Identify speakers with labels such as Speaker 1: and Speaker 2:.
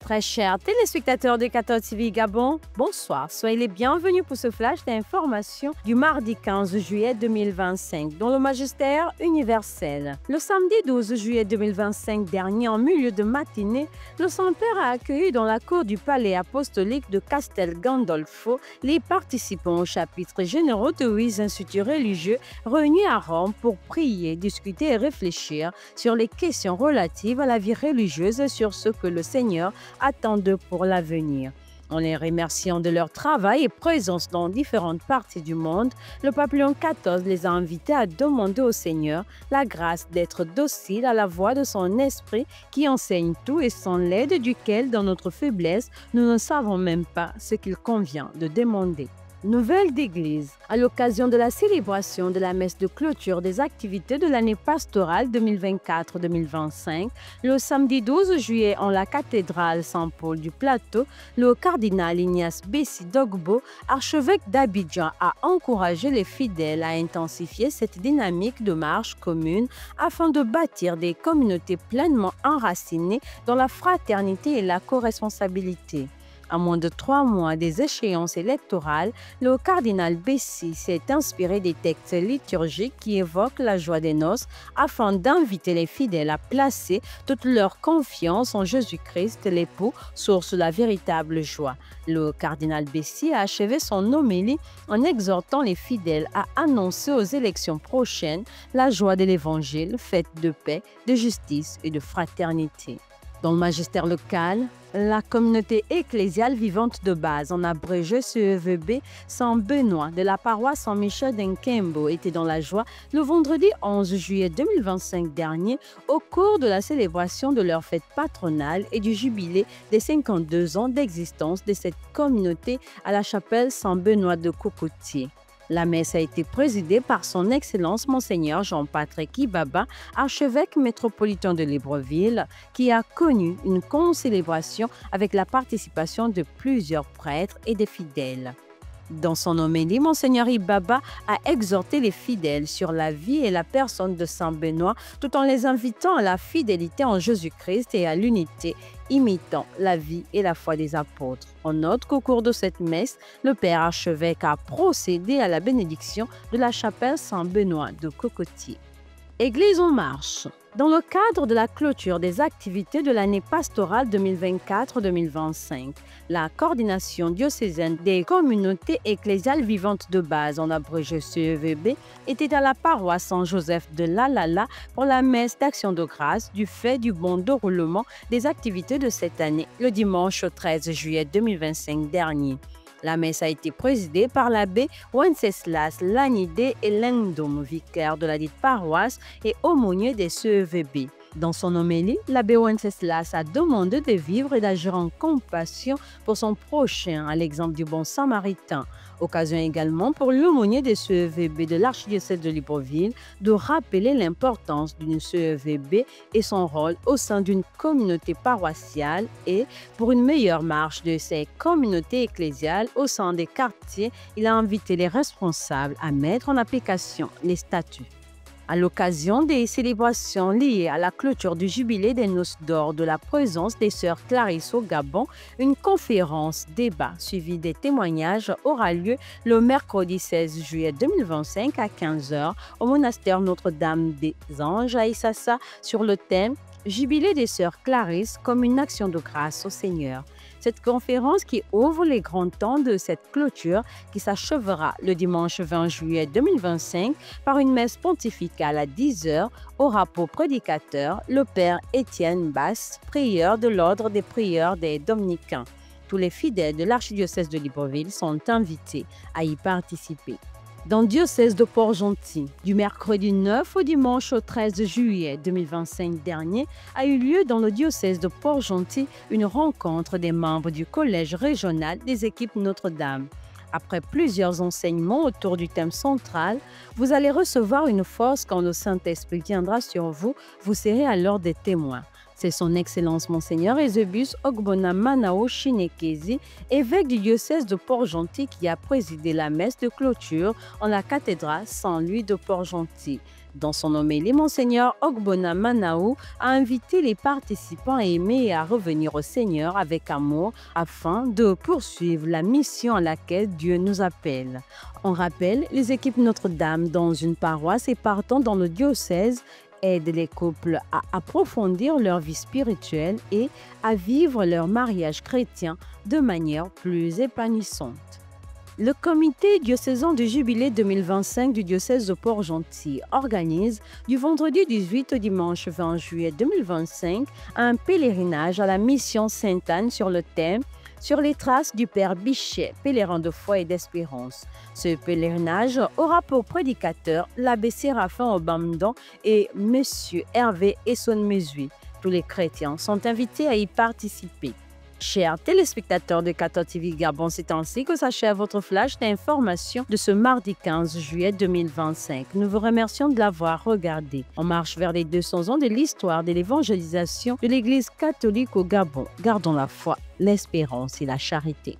Speaker 1: Très chers téléspectateurs de 14 TV Gabon, bonsoir. Soyez les bienvenus pour ce flash d'information du mardi 15 juillet 2025 dans le magistère universel. Le samedi 12 juillet 2025 dernier, en milieu de matinée, le Saint-Père a accueilli dans la cour du palais apostolique de Castel Gandolfo les participants au chapitre généraux de 8 instituts religieux réunis à Rome pour prier, discuter et réfléchir sur les questions relatives à la vie religieuse et sur ce que le Seigneur attend d'eux pour l'avenir. En les remerciant de leur travail et présence dans différentes parties du monde, le pape Léon XIV les a invités à demander au Seigneur la grâce d'être dociles à la voix de son esprit qui enseigne tout et sans l'aide duquel, dans notre faiblesse, nous ne savons même pas ce qu'il convient de demander. Nouvelle d'Église. À l'occasion de la célébration de la messe de clôture des activités de l'année pastorale 2024-2025, le samedi 12 juillet en la cathédrale Saint-Paul du Plateau, le cardinal Ignace Bessi Dogbo, archevêque d'Abidjan, a encouragé les fidèles à intensifier cette dynamique de marche commune afin de bâtir des communautés pleinement enracinées dans la fraternité et la co-responsabilité. À moins de 3 mois des échéances électorales, le cardinal Bessi s'est inspiré des textes liturgiques qui évoquent la joie des noces afin d'inviter les fidèles à placer toute leur confiance en Jésus-Christ, l'époux, source de la véritable joie. Le cardinal Bessi a achevé son homélie en exhortant les fidèles à annoncer aux élections prochaines la joie de l'Évangile, faite de paix, de justice et de fraternité. Dans le magistère local, la communauté ecclésiale vivante de base, en abrégé CEVB Saint-Benoît de la paroisse Saint-Michel d'Nkembo, était dans la joie le vendredi 11 juillet 2025 dernier au cours de la célébration de leur fête patronale et du jubilé des 52 ans d'existence de cette communauté à la chapelle Saint-Benoît de Cocotier. La messe a été présidée par son Excellence Monseigneur Jean-Patrick Ibaba, archevêque métropolitain de Libreville, qui a connu une concélébration avec la participation de plusieurs prêtres et des fidèles. Dans son homélie, Monseigneur Ibaba a exhorté les fidèles sur la vie et la personne de Saint Benoît tout en les invitant à la fidélité en Jésus-Christ et à l'unité, imitant la vie et la foi des apôtres. On note qu'au cours de cette messe, le Père archevêque a procédé à la bénédiction de la chapelle Saint-Benoît de Cocotier. Église en marche. Dans le cadre de la clôture des activités de l'année pastorale 2024-2025, la coordination diocésaine des communautés ecclésiales vivantes de base, en abrégé CEVB, était à la paroisse Saint-Joseph de Lalala pour la messe d'action de grâce du fait du bon déroulement des activités de cette année, le dimanche 13 juillet 2025 dernier. La messe a été présidée par l'abbé Wenceslas Lanidé et Lendom, vicaire de la dite paroisse et aumônier des CEVB. Dans son homélie, l'abbé Wenceslas a demandé de vivre et d'agir en compassion pour son prochain, à l'exemple du bon samaritain. Occasion également pour l'aumônier des CEVB de l'archidiocèse de Libreville de rappeler l'importance d'une CEVB et son rôle au sein d'une communauté paroissiale et, pour une meilleure marche de ces communautés ecclésiales au sein des quartiers, il a invité les responsables à mettre en application les statuts. À l'occasion des célébrations liées à la clôture du jubilé des noces d'or de la présence des sœurs Clarisse au Gabon, une conférence débat suivie des témoignages aura lieu le mercredi 16 juillet 2025 à 15 h au monastère Notre-Dame des Anges à Issassa sur le thème « Jubilé des sœurs Clarisse comme une action de grâce au Seigneur ». Cette conférence qui ouvre les grands temps de cette clôture qui s'achèvera le dimanche 20 juillet 2025 par une messe pontificale à 10 h aura pour prédicateur le Père Étienne Basse, prieur de l'ordre des prieurs des Dominicains. Tous les fidèles de l'archidiocèse de Libreville sont invités à y participer. Dans le diocèse de Port-Gentil, du mercredi 9 au dimanche 13 juillet 2025 dernier, a eu lieu dans le diocèse de Port-Gentil une rencontre des membres du collège régional des équipes Notre-Dame. Après plusieurs enseignements autour du thème central, vous allez recevoir une force quand le Saint-Esprit viendra sur vous, vous serez alors des témoins. C'est son Excellence Monseigneur Eusebius Ogbonna Manao Chinekezi, évêque du diocèse de Port-Gentil, qui a présidé la messe de clôture en la cathédrale Saint-Louis de Port-Gentil. Dans son homélie, Monseigneur Ogbonna Manaou a invité les participants à aimer et à revenir au Seigneur avec amour afin de poursuivre la mission à laquelle Dieu nous appelle. On rappelle, les équipes Notre-Dame dans une paroisse et partant dans le diocèse aident les couples à approfondir leur vie spirituelle et à vivre leur mariage chrétien de manière plus épanouissante. Le comité diocésain du Jubilé 2025 du diocèse de Port-Gentil organise du vendredi 18 au dimanche 20 juillet 2025 un pèlerinage à la mission Sainte-Anne sur le thème « Sur les traces du Père Bichet, pèlerin de foi et d'espérance ». Ce pèlerinage aura pour prédicateurs l'abbé Séraphin Obamdan et M. Hervé Esson-Mesui. Tous les chrétiens sont invités à y participer. Chers téléspectateurs de 14 TV Gabon, c'est ainsi que s'achève votre flash d'information de ce mardi 15 juillet 2025. Nous vous remercions de l'avoir regardé. On marche vers les 200 ans de l'histoire de l'évangélisation de l'Église catholique au Gabon. Gardons la foi, l'espérance et la charité.